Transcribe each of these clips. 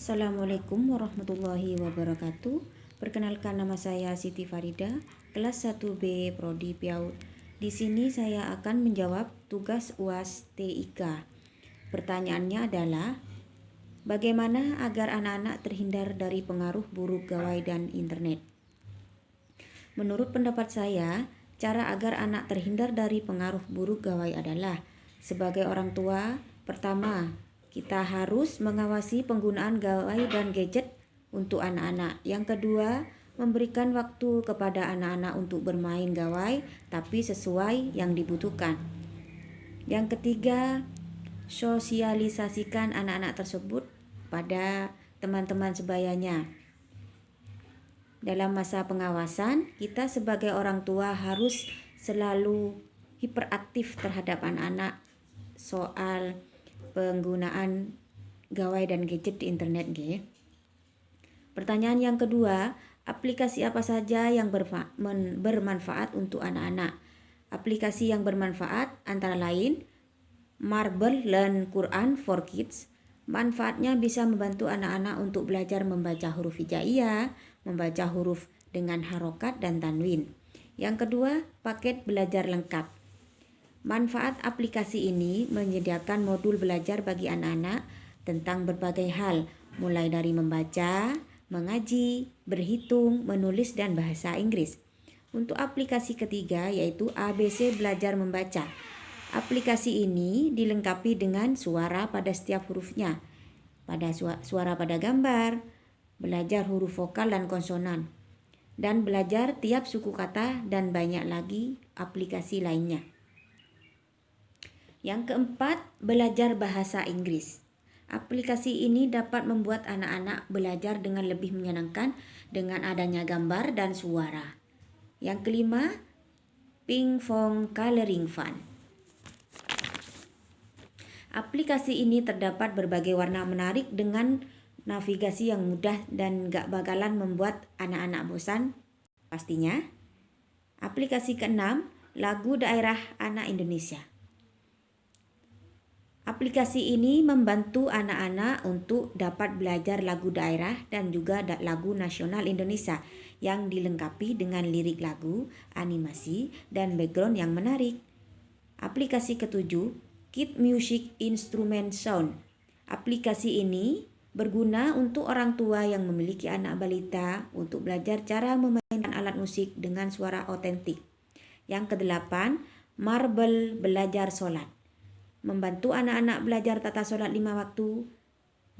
Assalamualaikum warahmatullahi wabarakatuh. Perkenalkan, nama saya Siti Farida, kelas 1B Prodi PAUD. Di sini saya akan menjawab tugas UAS TIK. Pertanyaannya adalah, bagaimana agar anak-anak terhindar dari pengaruh buruk gawai dan internet? Menurut pendapat saya, cara agar anak terhindar dari pengaruh buruk gawai adalah, sebagai orang tua, pertama, kita harus mengawasi penggunaan gawai dan gadget untuk anak-anak. Yang kedua, memberikan waktu kepada anak-anak untuk bermain gawai tapi sesuai yang dibutuhkan. Yang ketiga, sosialisasikan anak-anak tersebut pada teman-teman sebayanya. Dalam masa pengawasan, kita sebagai orang tua harus selalu hiperaktif terhadap anak-anak soal penggunaan gawai dan gadget di internet. Pertanyaan yang kedua, aplikasi apa saja yang bermanfaat untuk anak-anak? Aplikasi yang bermanfaat antara lain Marble Learn Quran for Kids. Manfaatnya bisa membantu anak-anak untuk belajar membaca huruf hijaiyah, membaca huruf dengan harokat dan tanwin. Yang kedua, paket belajar lengkap. Manfaat aplikasi ini menyediakan modul belajar bagi anak-anak tentang berbagai hal, mulai dari membaca, mengaji, berhitung, menulis, dan bahasa Inggris. Untuk aplikasi ketiga yaitu ABC Belajar Membaca. Aplikasi ini dilengkapi dengan suara pada setiap hurufnya, pada suara pada gambar, belajar huruf vokal dan konsonan, dan belajar tiap suku kata dan banyak lagi aplikasi lainnya. Yang keempat, belajar bahasa Inggris. Aplikasi ini dapat membuat anak-anak belajar dengan lebih menyenangkan dengan adanya gambar dan suara. Yang kelima, Ping Pong Coloring Fun. Aplikasi ini terdapat berbagai warna menarik dengan navigasi yang mudah dan gak bakalan membuat anak-anak bosan pastinya. Aplikasi keenam, Lagu Daerah Anak Indonesia. Aplikasi ini membantu anak-anak untuk dapat belajar lagu daerah dan juga lagu nasional Indonesia yang dilengkapi dengan lirik lagu, animasi, dan background yang menarik. Aplikasi ketujuh, Kid Music Instrument Sound. Aplikasi ini berguna untuk orang tua yang memiliki anak balita untuk belajar cara memainkan alat musik dengan suara otentik. Yang kedelapan, Marble Belajar Sholat. Membantu anak-anak belajar tata sholat 5 waktu,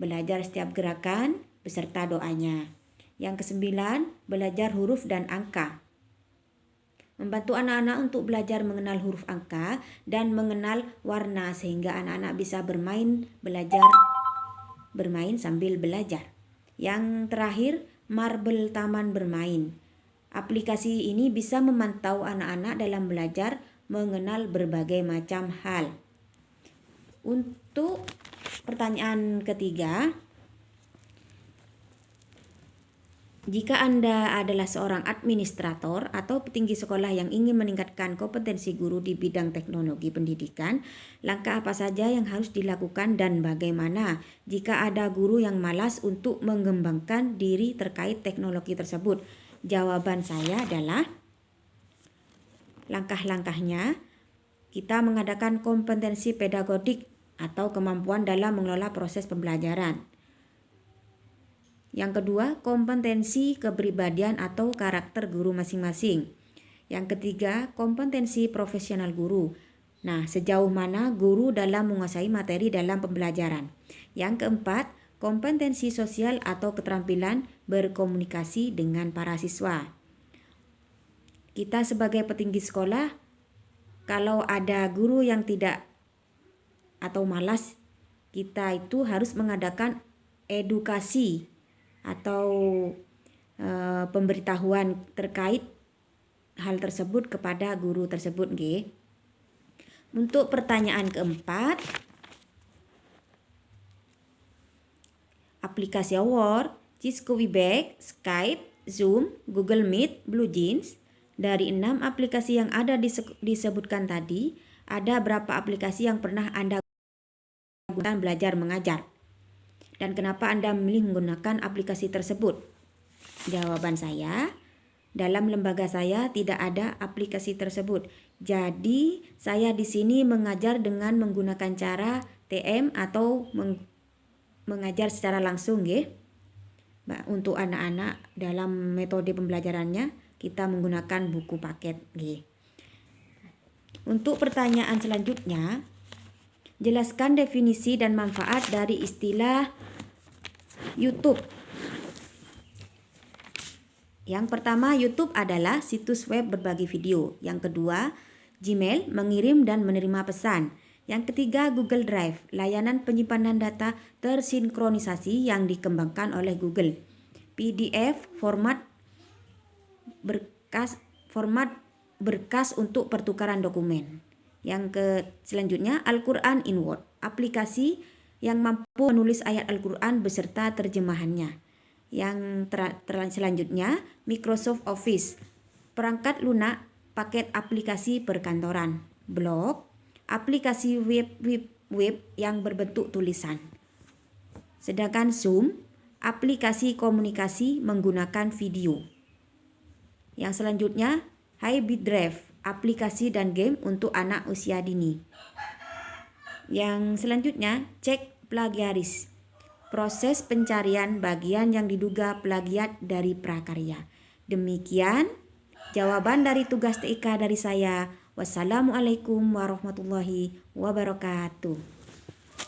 belajar setiap gerakan beserta doanya. Yang kesembilan, belajar huruf dan angka. Membantu anak-anak untuk belajar mengenal huruf angka dan mengenal warna sehingga anak-anak bisa bermain sambil belajar. Yang terakhir, Marble Taman Bermain. Aplikasi ini bisa memantau anak-anak dalam belajar mengenal berbagai macam hal. Untuk pertanyaan ketiga, jika Anda adalah seorang administrator atau petinggi sekolah yang ingin meningkatkan kompetensi guru di bidang teknologi pendidikan, langkah apa saja yang harus dilakukan dan bagaimana jika ada guru yang malas untuk mengembangkan diri terkait teknologi tersebut? Jawaban saya adalah, langkah-langkahnya kita mengadakan kompetensi pedagodik atau kemampuan dalam mengelola proses pembelajaran. Yang kedua, kompetensi kepribadian atau karakter guru masing-masing. Yang ketiga, kompetensi profesional guru. Nah, sejauh mana guru dalam menguasai materi dalam pembelajaran. Yang keempat, kompetensi sosial atau keterampilan berkomunikasi dengan para siswa. Kita sebagai petinggi sekolah, kalau ada guru yang tidak atau malas, kita itu harus mengadakan edukasi atau pemberitahuan terkait hal tersebut kepada guru tersebut. Untuk pertanyaan keempat, aplikasi Award, Cisco Webex, Skype, Zoom, Google Meet, Blue Jeans. Dari 6 aplikasi yang ada disebutkan tadi, ada berapa aplikasi yang pernah Anda gunakan belajar mengajar? Dan kenapa Anda memilih menggunakan aplikasi tersebut? Jawaban saya, dalam lembaga saya tidak ada aplikasi tersebut. Jadi, saya di sini mengajar dengan menggunakan cara TM atau mengajar secara langsung, nggih. Untuk anak-anak dalam metode pembelajarannya kita menggunakan buku paket, nggih. Untuk pertanyaan selanjutnya, jelaskan definisi dan manfaat dari istilah YouTube. Yang pertama, YouTube adalah situs web berbagi video. Yang kedua, Gmail, mengirim dan menerima pesan. Yang ketiga, Google Drive, layanan penyimpanan data tersinkronisasi yang dikembangkan oleh Google. PDF, format berkas untuk pertukaran dokumen. Selanjutnya, Al-Quran in Word, aplikasi yang mampu menulis ayat Al-Quran beserta terjemahannya. Yang selanjutnya, Microsoft Office, perangkat lunak, paket aplikasi perkantoran. Blog, aplikasi web yang berbentuk tulisan. Sedangkan Zoom, aplikasi komunikasi menggunakan video. Yang selanjutnya, Hybrid Drive, aplikasi dan game untuk anak usia dini. Yang selanjutnya, cek plagiaris, proses pencarian bagian yang diduga plagiat dari prakarya. Demikian jawaban dari tugas TIK dari saya. Wassalamualaikum warahmatullahi wabarakatuh.